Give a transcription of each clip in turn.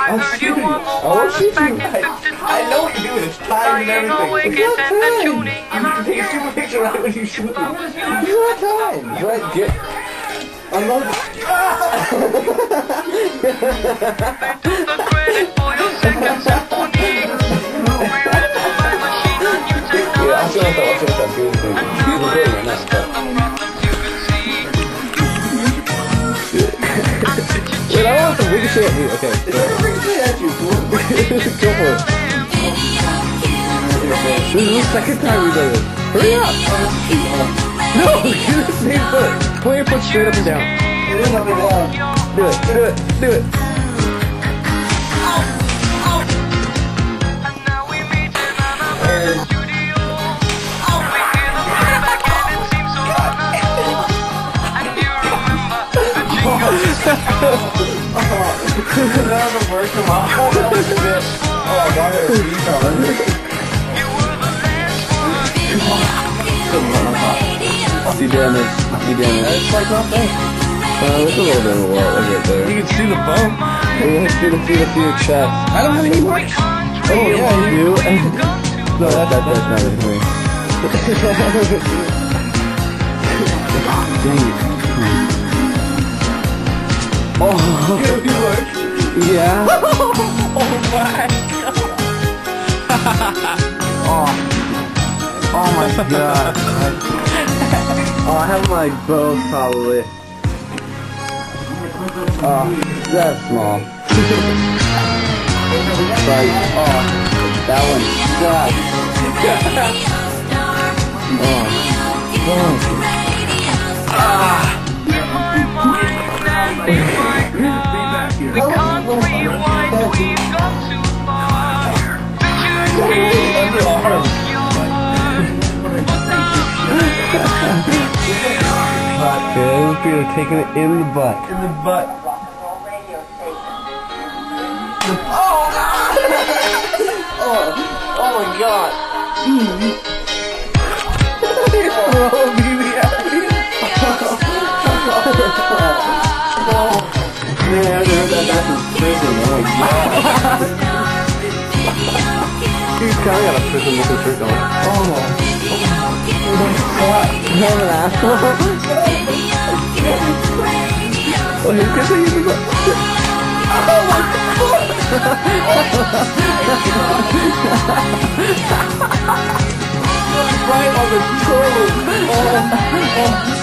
I'll shoot you. I won't shoot you. I know what you're doing. It's time and everything. It's not time. I'm going to take a stupid picture right when you shoot me. It's not time. Right, get... Unload it. Yeah, I'll show that. Wait, I want some ricochet at me. Okay. It's not ricochet at you. Go for it. This is the second time we did it. Hurry up! No! Do the same foot. Point your foot straight up and down. It is up and down. Do it. Do it. Do it. That doesn't work from off. Oh, I got it. See damage. See damage. It's like nothing. There's a little bit of a wall right there. You can see the bump. You can see the chest. I don't have any more. Oh yeah, you do. No, that's not anything. Dang it. Oh, yeah. Oh my god. Oh my god. Oh, I have my bow probably. Oh, that's small. Right. Oh, that one sucks. We can't rewind, we've gone too far. Okay, we're taking it in the butt. In the butt. Oh my god. Man, that's in prison. Oh my god. He's kind of got a prison looking shirt on. I'm an asshole. Oh, he's kissing you. Oh my god. Right on the toe.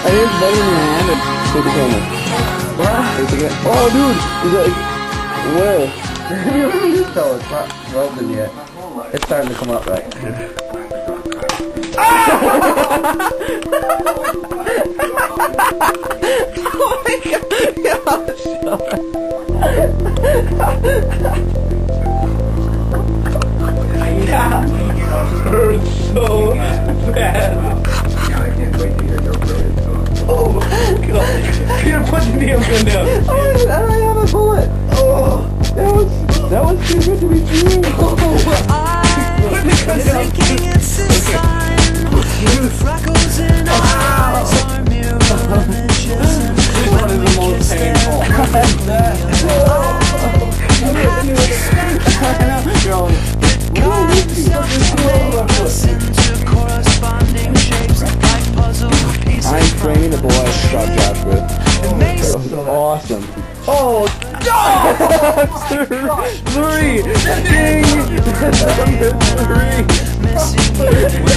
I didn't bite in your hand. Take the camera. Oh, dude! Where? No, it's not welded yet. It's starting to come up right. Oh my god! Yeah, it hurts so bad. I can't wait to hear your brilliant song. Oh my god! Peter, put the damn gun down. Oh, I have a bullet. Oh, that was too good to be true. Thinking it's a sign. Freckles in our eyes are mirror images. This one is the most painful. Corresponding shapes like puzzle pieces. I'm training the boy shot Joshua. That was awesome. Oh, no! 3! Ding! 3!